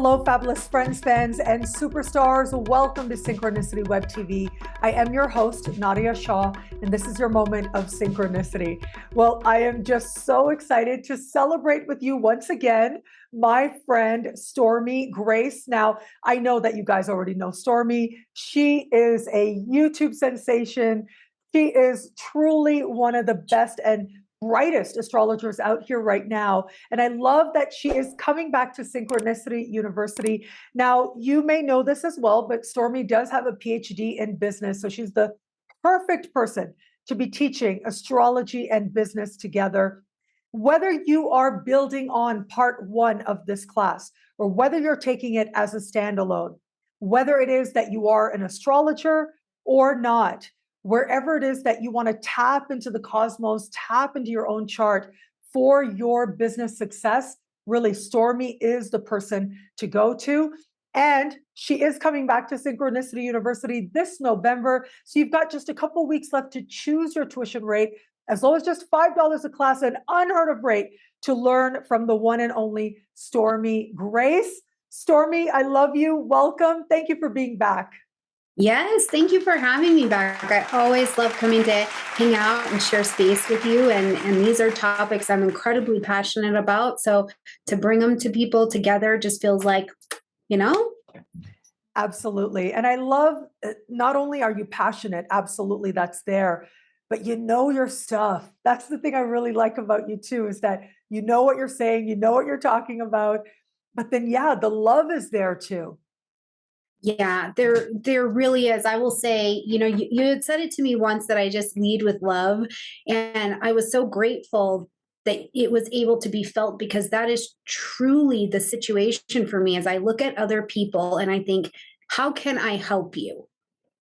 Hello, fabulous friends, fans, and superstars. Welcome to Synchronicity Web TV. I am your host, Nadiya Shah, and this is your moment of synchronicity. Well, I am just so excited to celebrate with you once again, my friend, Stormie Grace. Now, I know that you guys already know Stormy. She is a YouTube sensation. She is truly one of the best and brightest astrologers out here right now. And I love that she is coming back to Synchronicity University. Now, you may know this as well, but Stormy does have a PhD in business. So she's the perfect person to be teaching astrology and business together. Whether you are building on part one of this class, or whether you're taking it as a standalone, whether it is that you are an astrologer or not, wherever it is that you want to tap into the cosmos, tap into your own chart for your business success, really, Stormy is the person to go to. And she is coming back to Synchronicity University this November. So you've got just a couple weeks left to choose your tuition rate, as low as just $5 a class, an unheard of rate to learn from the one and only Stormie Grace. Stormy, I love you. Welcome. Thank you for being back. Yes, thank you for having me back. I always love coming to hang out and share space with you. And these are topics I'm incredibly passionate about. So to bring them to people together just feels like, you know? Absolutely. And I love, not only are you passionate, absolutely that's there, but you know your stuff. That's the thing I really like about you too, is that you know what you're saying, you know what you're talking about, but then yeah, the love is there too. Yeah, there really is. I will say, you had said it to me once that I just lead with love. And I was so grateful that it was able to be felt, because that is truly the situation for me as I look at other people and I think, how can I help you?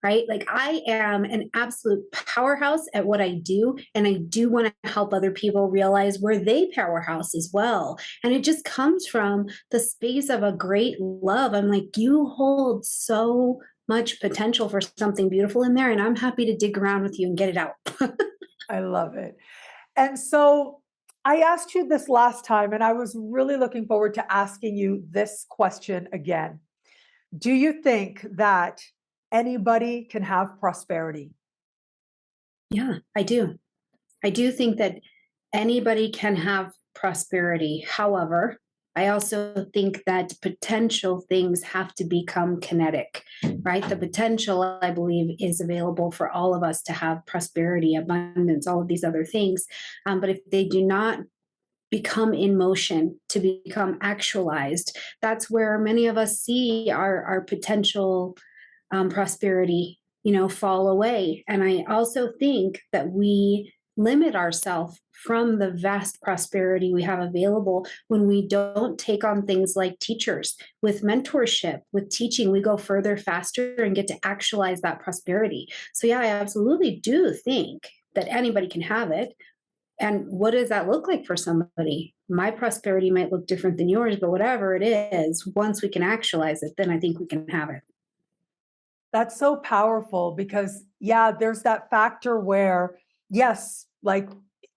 Right? Like, I am an absolute powerhouse at what I do. And I do want to help other people realize where they powerhouse as well. And it just comes from the space of a great love. I'm like, you hold so much potential for something beautiful in there. And I'm happy to dig around with you and get it out. I love it. And so I asked you this last time, and I was really looking forward to asking you this question again. Do you think that anybody can have prosperity? Yeah, I do. I do think that anybody can have prosperity. However, I also think that potential things have to become kinetic, right? The potential, I believe, is available for all of us to have prosperity, abundance, all of these other things. But if they do not become in motion to become actualized, that's where many of us see our potential prosperity, fall away. And I also think that we limit ourselves from the vast prosperity we have available when we don't take on things like teachers. With mentorship, with teaching, we go further, faster, and get to actualize that prosperity. So yeah, I absolutely do think that anybody can have it. And what does that look like for somebody? My prosperity might look different than yours, but whatever it is, once we can actualize it, then I think we can have it. That's so powerful because, yeah, there's that factor where, yes, like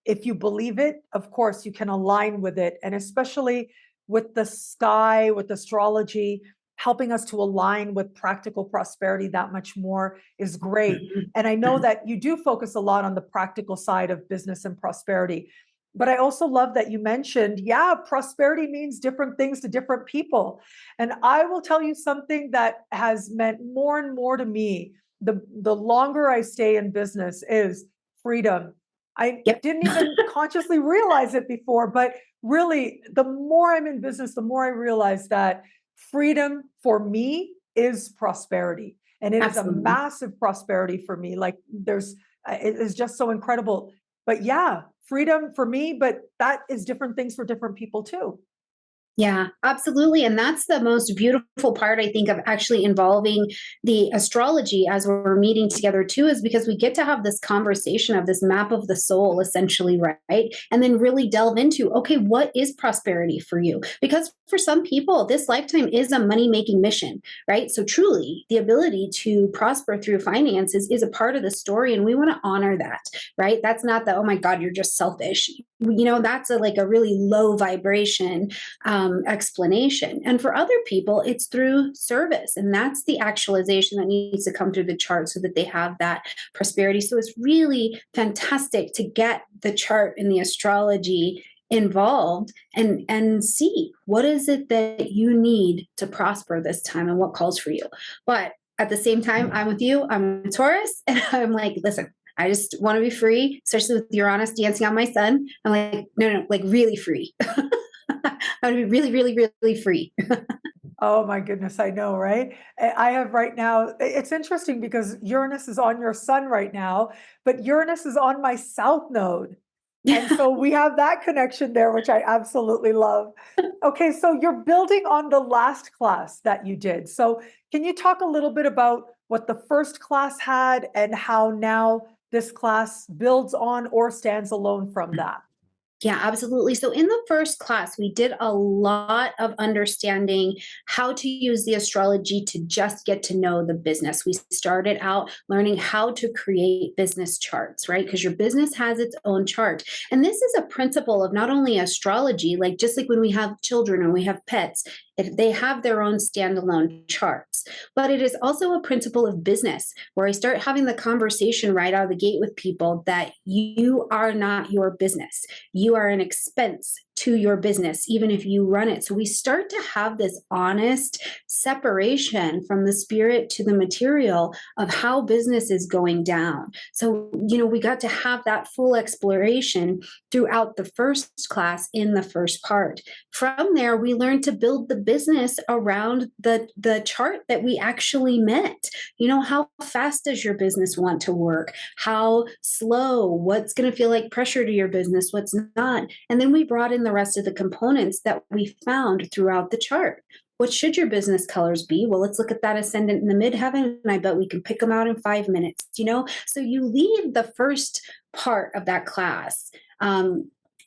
if you believe it, of course, you can align with it. And especially with the sky, with astrology, helping us to align with practical prosperity that much more is great. And I know that you do focus a lot on the practical side of business and prosperity. But I also love that you mentioned, yeah, prosperity means different things to different people. And I will tell you something that has meant more and more to me the longer I stay in business is freedom. I didn't even consciously realize it before, but really, the more I'm in business, the more I realize that freedom for me is prosperity. And it Absolutely. is a massive prosperity for me. Like it is just so incredible. But yeah, freedom for me, but that is different things for different people too. Yeah, absolutely. And that's the most beautiful part, I think, of actually involving the astrology as we're meeting together too, is because we get to have this conversation of this map of the soul, essentially, right? And then really delve into, okay, what is prosperity for you? Because for some people, this lifetime is a money-making mission, right? So truly, the ability to prosper through finances is a part of the story, and we want to honor that, right? That's not the, oh my God, you're just selfish. that's like a really low vibration explanation. And for other people, it's through service. And that's the actualization that needs to come through the chart so that they have that prosperity. So it's really fantastic to get the chart and the astrology involved and see what is it that you need to prosper this time and what calls for you. But at the same time, I'm with you. I'm a Taurus, and I'm like, listen, I just want to be free, especially with Uranus dancing on my sun. I'm like, no, like really free. I want to be really, really, really free. Oh my goodness, I know, right? I have right now, it's interesting because Uranus is on your sun right now, but Uranus is on my south node. And so we have that connection there, which I absolutely love. Okay, so you're building on the last class that you did. So can you talk a little bit about what the first class had and how now this class builds on or stands alone from that? Yeah, absolutely. So in the first class, we did a lot of understanding how to use the astrology to just get to know the business. We started out learning how to create business charts, right? Because your business has its own chart. And this is a principle of not only astrology, like just like when we have children or we have pets, if they have their own standalone charts, but it is also a principle of business where I start having the conversation right out of the gate with people that you are not your business. You are an expense to your business, even if you run it. So we start to have this honest separation from the spirit to the material of how business is going down. So, we got to have that full exploration throughout the first class in the first part. From there, we learned to build the business around the chart that we actually met. How fast does your business want to work? How slow? What's going to feel like pressure to your business? What's not? And then we brought in the rest of the components that we found throughout the chart. What should your business colors be? Well, let's look at that ascendant in the midheaven, and I bet we can pick them out in 5 minutes, So you leave the first part of that class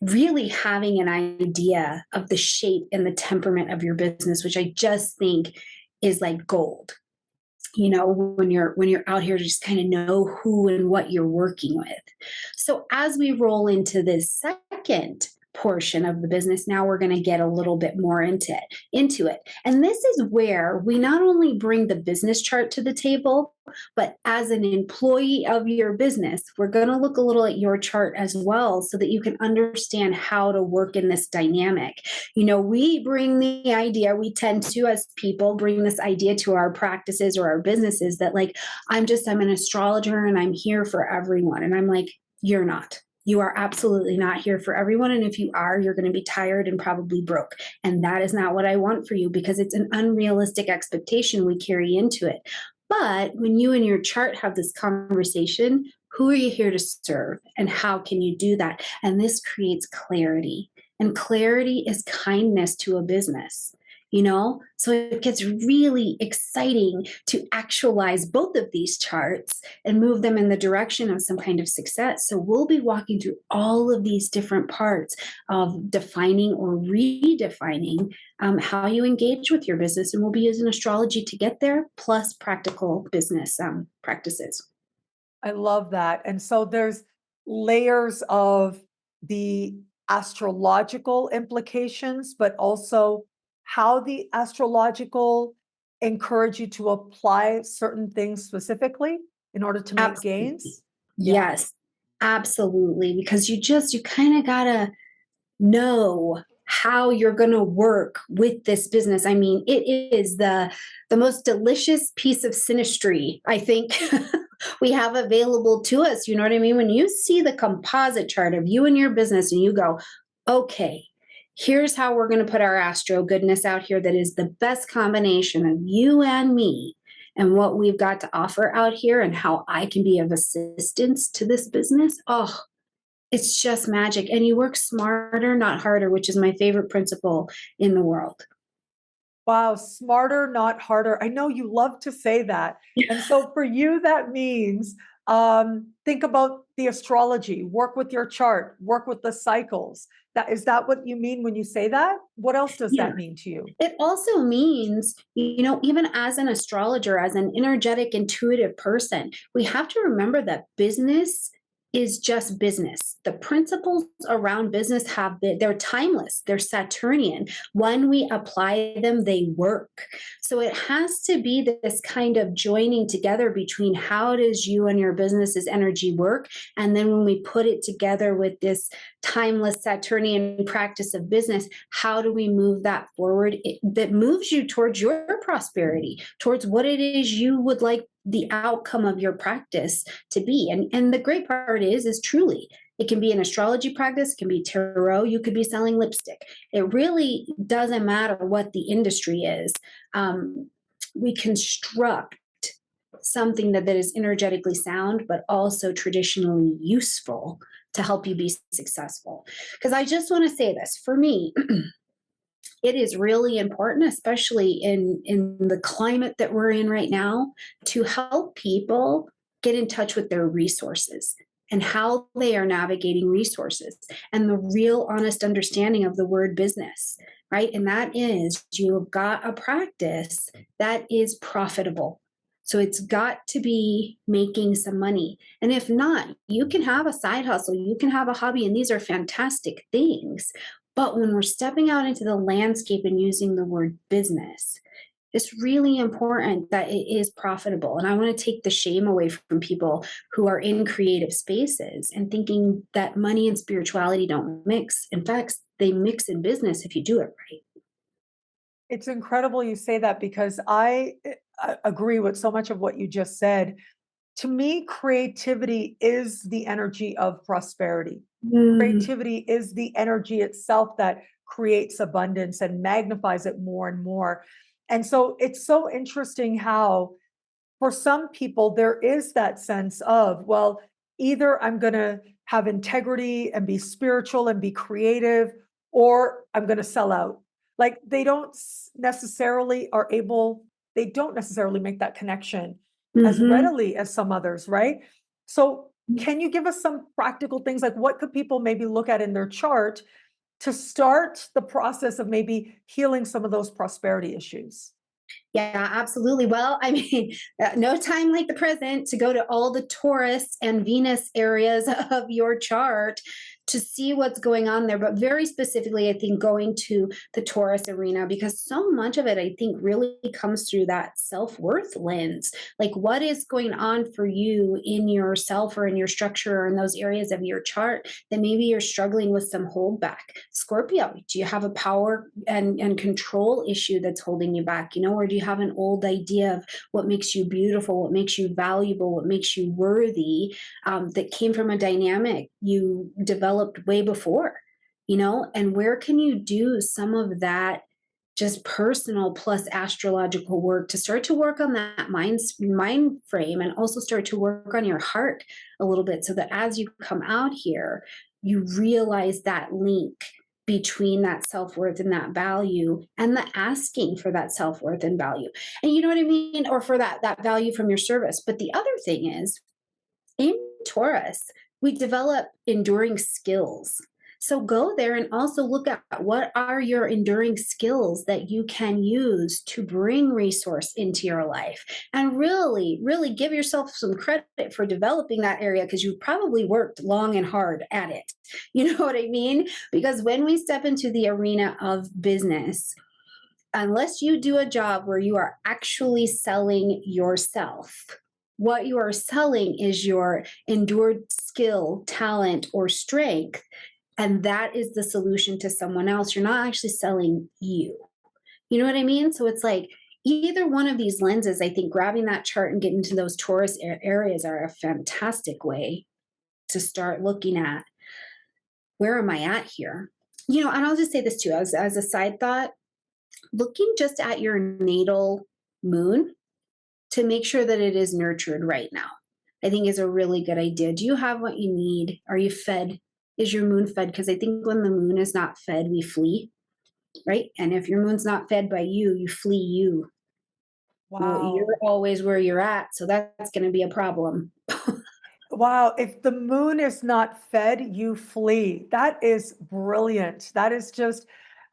really having an idea of the shape and the temperament of your business, which I just think is like gold. When you're out here to just kind of know who and what you're working with. So as we roll into this second portion of the business, now we're going to get a little bit more into it. And this is where we not only bring the business chart to the table, but as an employee of your business, we're going to look a little at your chart as well so that you can understand how to work in this dynamic. We bring the idea, we tend to, as people, bring this idea to our practices or our businesses that like, I'm an astrologer and I'm here for everyone. And I'm like, you're not. You are absolutely not here for everyone. And if you are, you're going to be tired and probably broke. And that is not what I want for you because it's an unrealistic expectation we carry into it. But when you and your chart have this conversation, who are you here to serve and how can you do that? And this creates clarity. And clarity is kindness to a business. So it gets really exciting to actualize both of these charts and move them in the direction of some kind of success. So we'll be walking through all of these different parts of defining or redefining how you engage with your business. And we'll be using astrology to get there, plus practical business practices. I love that. And so there's layers of the astrological implications, but also how the astrological encourage you to apply certain things specifically in order to make Absolutely. gains. Yes, absolutely. Because you kind of got to know how you're going to work with this business. I mean, it is the most delicious piece of synastry, I think, we have available to us. You know what I mean? When you see the composite chart of you and your business and you go, okay, here's how we're going to put our Astro-Goodness out here that is the best combination of you and me and what we've got to offer out here and how I can be of assistance to this business. Oh, it's just magic. And you work smarter, not harder, which is my favorite principle in the world. Wow, smarter, not harder. I know you love to say that. And so for you, that means think about the astrology, work with your chart, work with the cycles. Is that what you mean when you say that? What else does that mean to you? It also means, even as an astrologer, as an energetic, intuitive person, we have to remember that business is just business. The principles around business they're timeless, they're Saturnian. When we apply them, they work. So it has to be this kind of joining together between how does you and your business's energy work, and then when we put it together with this timeless Saturnian practice of business, how do we move that forward that moves you towards your prosperity, towards what it is you would like the outcome of your practice to be. And the great part is truly, it can be an astrology practice, it can be tarot, you could be selling lipstick. It really doesn't matter what the industry is. We construct something that is energetically sound, but also traditionally useful to help you be successful. Because I just want to say this, for me, it is really important, especially in the climate that we're in right now, to help people get in touch with their resources and how they are navigating resources and the real honest understanding of the word business, right? And that is, you've got a practice that is profitable. So it's got to be making some money. And if not, you can have a side hustle, you can have a hobby, and these are fantastic things. But when we're stepping out into the landscape and using the word business, it's really important that it is profitable. And I want to take the shame away from people who are in creative spaces and thinking that money and spirituality don't mix. In fact, they mix in business if you do it right. It's incredible you say that, because I agree with so much of what you just said. To me, creativity is the energy of prosperity. Creativity is the energy itself that creates abundance and magnifies it more and more. And so it's so interesting how, for some people, there is that sense of, well, either I'm going to have integrity and be spiritual and be creative, or I'm going to sell out. Like they don't necessarily they don't necessarily make that connection as readily as some others, right? So can you give us some practical things, like what could people maybe look at in their chart to start the process of maybe healing some of those prosperity issues? Yeah, absolutely. Well, I mean, no time like the present to go to all the Taurus and Venus areas of your chart to see what's going on there. But very specifically, I think going to the Taurus arena, because so much of it, I think, really comes through that self-worth lens. Like, what is going on for you in yourself or in your structure or in those areas of your chart that maybe you're struggling with some holdback? Scorpio, do you have a power and control issue that's holding you back? Or do you have an old idea of what makes you beautiful, what makes you valuable, what makes you worthy, that came from a dynamic you developed way before, and where can you do some of that just personal plus astrological work to start to work on that mind frame, and also start to work on your heart a little bit, so that as you come out here, you realize that link between that self-worth and that value, and the asking for that self-worth and value. And you know what I mean? Or for that value from your service. But the other thing is, in Taurus, we develop enduring skills. So go there and also look at what are your enduring skills that you can use to bring resource into your life, and really, really give yourself some credit for developing that area, because you probably worked long and hard at it. You know what I mean? Because when we step into the arena of business, unless you do a job where you are actually selling yourself, what you are selling is your endured skill, talent, or strength. And that is the solution to someone else. You're not actually selling you. You know what I mean? So it's like either one of these lenses, I think grabbing that chart and getting into those Taurus areas are a fantastic way to start looking at, where am I at here? And I'll just say this too, as a side thought, looking just at your natal moon to make sure that it is nurtured right now, I think is a really good idea. Do you have what you need? Are you fed? Is your moon fed? Because I think when the moon is not fed, we flee, right? And if your moon's not fed by you, you flee you. Well, Wow. you're always where you're at, so that's going to be a problem. Wow. If the moon is not fed, you flee. That is brilliant. That is just,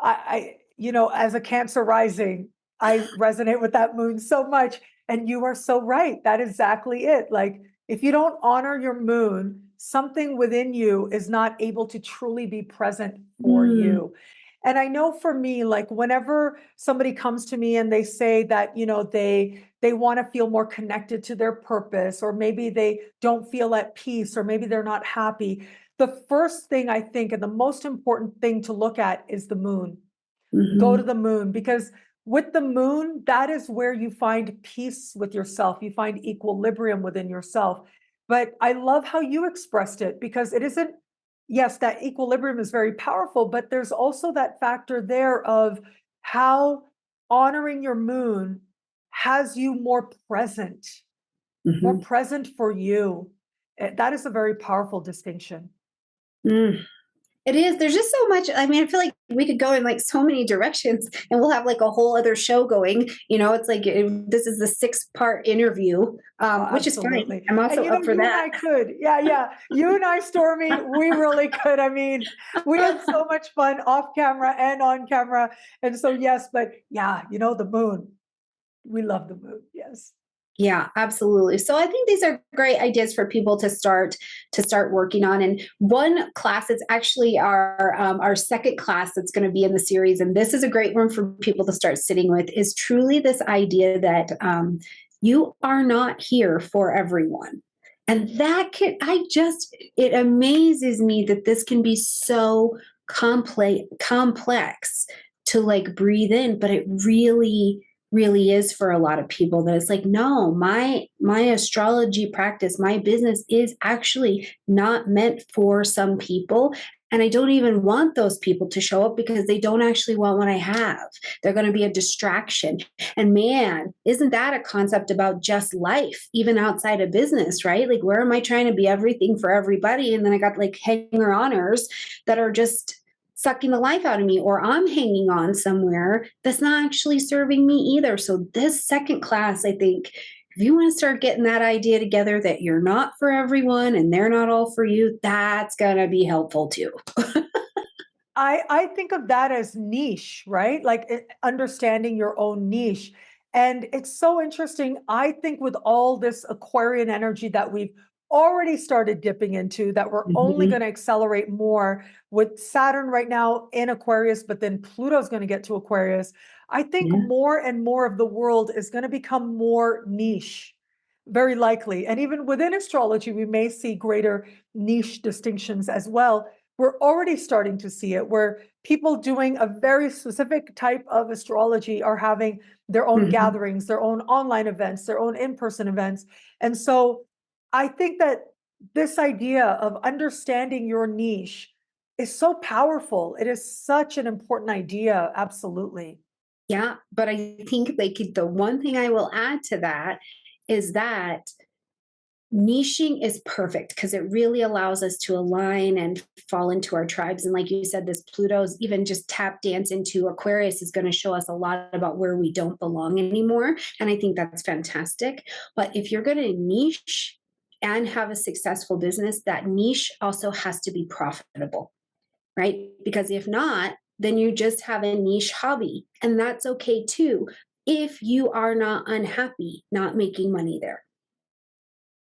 as a Cancer rising, I resonate with that moon so much. And you are so right. That is exactly it. Like, if you don't honor your moon, something within you is not able to truly be present for Mm, you. And I know for me, like whenever somebody comes to me and they say that, they want to feel more connected to their purpose, or maybe they don't feel at peace, or maybe they're not happy. The first thing I think, and the most important thing to look at, is the moon. Go to mhm, the moon, because with the moon, that is where you find peace with yourself. You find equilibrium within yourself. But I love how you expressed it, because it isn't, yes, that equilibrium is very powerful, but there's also that factor there of how honoring your moon has you more mhm. present for you. That is a very powerful distinction. Mm. It is. There's just so much. I mean, I feel like we could go in like so many directions and we'll have like a whole other show going. It's like this is the 6-part interview, Oh, which is fine. absolutely. I'm And also up for you and that. I could. Yeah, yeah. You and I, Stormy, we really could. I mean, we have so much fun off camera and on camera. And so, yes, but yeah, the moon. We love the moon. Yes. Yeah, absolutely. So I think these are great ideas for people to start working on. And one class, it's actually our second class that's going to be in the series, and this is a great one for people to start sitting with. Is truly this idea that you are not here for everyone, and that can it amazes me that this can be so complex to like breathe in, but it really is for a lot of people, that it's like, no, my astrology practice, my business is actually not meant for some people, and I don't even want those people to show up because they don't actually want what I have. They're going to be a distraction. And man, isn't that a concept about just life, even outside of business, right? Like, where am I trying to be everything for everybody, and then I got like hanger honors that are just sucking the life out of me, or I'm hanging on somewhere that's not actually serving me either. So this second class, I think, if you want to start getting that idea together that you're not for everyone and they're not all for you, that's going to be helpful too. I think of that as niche, right? Like understanding your own niche. And it's so interesting. I think with all this Aquarian energy that we've already started dipping into, that we're only going Mhm. to accelerate more with Saturn right now in Aquarius, but then Pluto's going to get to Aquarius. I think Yeah. more and more of the world is going to become more niche, very likely. And even within astrology, we may see greater niche distinctions as well. We're already starting to see it, where people doing a very specific type of astrology are having their own Mhm. gatherings, their own online events, their own in-person events. And so I think that this idea of understanding your niche is so powerful. It is such an important idea. Absolutely. Yeah, but I think like the one thing I will add to that is that niching is perfect because it really allows us to align and fall into our tribes. And like you said, this Pluto's even just tap dance into Aquarius is going to show us a lot about where we don't belong anymore. And I think that's fantastic. But if you're going to niche and have a successful business, that niche also has to be profitable, right? Because if not, then you just have a niche hobby. And that's okay too, if you are not unhappy not making money there,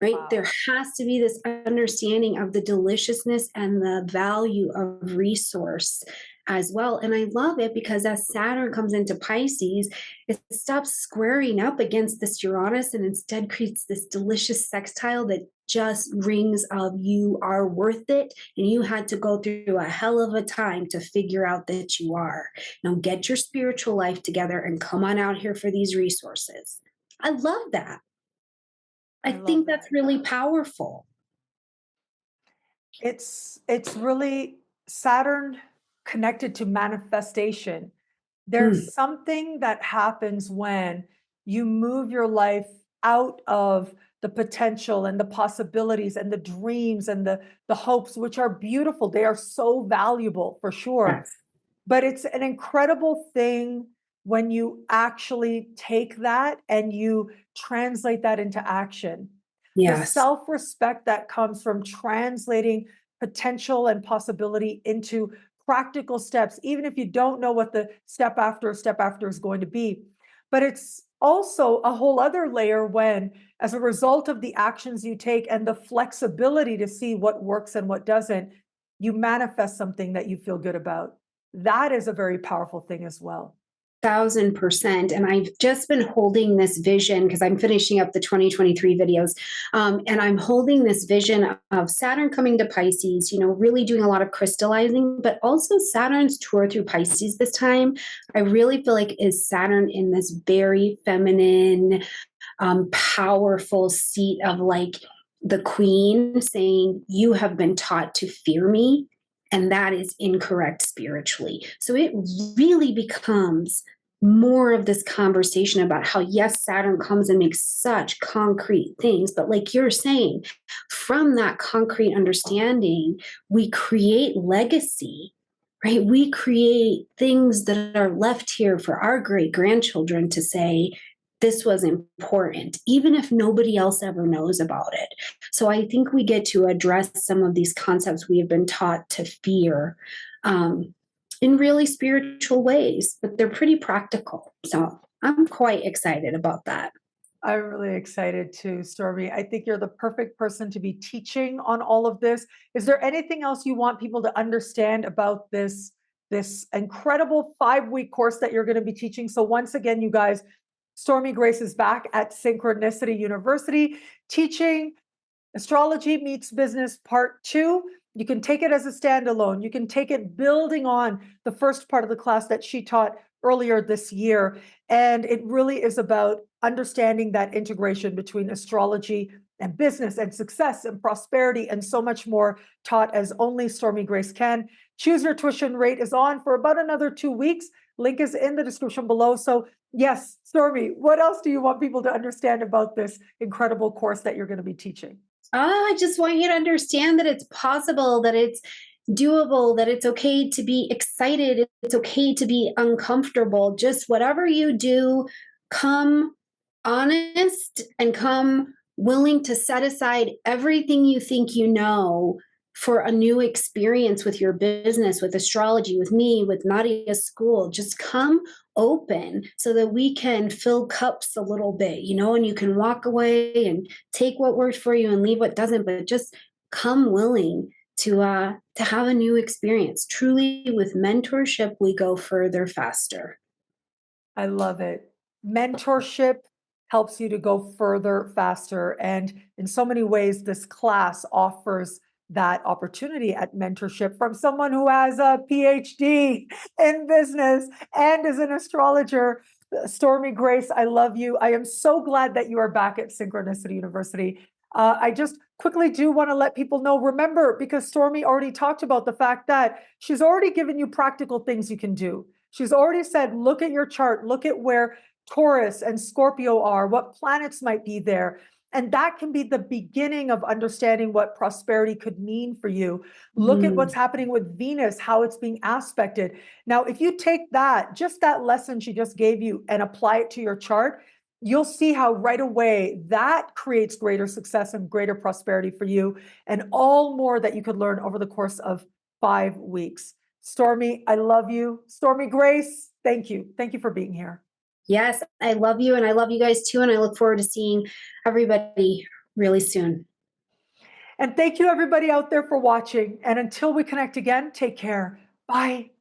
right? There Wow. has to be this understanding of the deliciousness and the value of resource as well. And I love it because as Saturn comes into Pisces, it stops squaring up against this Uranus and instead creates this delicious sextile that just rings of you are worth it, and you had to go through a hell of a time to figure out that you are. Now get your spiritual life together and come on out here for these resources. I love that. I I love think that's that. really powerful. It's really Saturn connected to manifestation. Mm, There's something that happens when you move your life out of the potential and the possibilities and the dreams and the hopes, which are beautiful. They are so valuable for sure. yes. But it's an incredible thing when you actually take that and you translate that into action. The Yes. self-respect that comes from translating potential and possibility into practical steps, even if you don't know what the step after is going to be. But also a whole other layer when, as a result of the actions you take and the flexibility to see what works and what doesn't, you manifest something that you feel good about. That is a very powerful thing as well. 1,000%. And I've just been holding this vision because I'm finishing up the 2023 videos. And I'm holding this vision of Saturn coming to Pisces, really doing a lot of crystallizing, but also Saturn's tour through Pisces this time. I really feel like is Saturn in this very feminine, powerful seat of like the queen saying, you have been taught to fear me. And that is incorrect spiritually. So it really becomes more of this conversation about how, yes, Saturn comes and makes such concrete things, but like you're saying, from that concrete understanding, we create legacy, right? We create things that are left here for our great grandchildren to say, this was important, even if nobody else ever knows about it. So I think we get to address some of these concepts we have been taught to fear in really spiritual ways, but they're pretty practical. So I'm quite excited about that. I'm really excited too, Stormy. I think you're the perfect person to be teaching on all of this. Is there anything else you want people to understand about this incredible 5-week course that you're going to be teaching? So once again, you guys, Stormie Grace is back at Synchronicity University teaching Astrology Meets Business Part 2. You can take it as a standalone. You can take it building on the first part of the class that she taught earlier this year. And it really is about understanding that integration between astrology and business and success and prosperity and so much more, taught as only Stormie Grace can. Choose Your Tuition Rate is on for about another 2 weeks. Link is in the description below. So yes, Stormy, what else do you want people to understand about this incredible course that you're going to be teaching? I just want you to understand that it's possible, that it's doable, that it's okay to be excited, it's okay to be uncomfortable. Just whatever you do, come honest and come willing to set aside everything you think you know for a new experience with your business, with astrology, with me, with Nadiya's school. Just come open so that we can fill cups a little bit, and you can walk away and take what works for you and leave what doesn't, but just come willing to have a new experience. Truly, with mentorship, we go further faster. I love it. Mentorship helps you to go further faster. And in so many ways, this class offers that opportunity at mentorship from someone who has a PhD in business and is an astrologer. Stormie Grace, I love you. I am so glad that you are back at Synchronicity University. I just quickly do want to let people know, remember, because Stormy already talked about the fact that she's already given you practical things you can do. She's already said, look at your chart, look at where Taurus and Scorpio are, what planets might be there. And that can be the beginning of understanding what prosperity could mean for you. Look at what's happening with Venus, how it's being aspected. Now, if you take that, just that lesson she just gave you and apply it to your chart, you'll see how right away that creates greater success and greater prosperity for you, and all more that you could learn over the course of 5 weeks. Stormy, I love you. Stormie Grace, thank you. Thank you for being here. Yes, I love you, and I love you guys too, and I look forward to seeing everybody really soon. And thank you everybody out there for watching. And until we connect again, take care. Bye.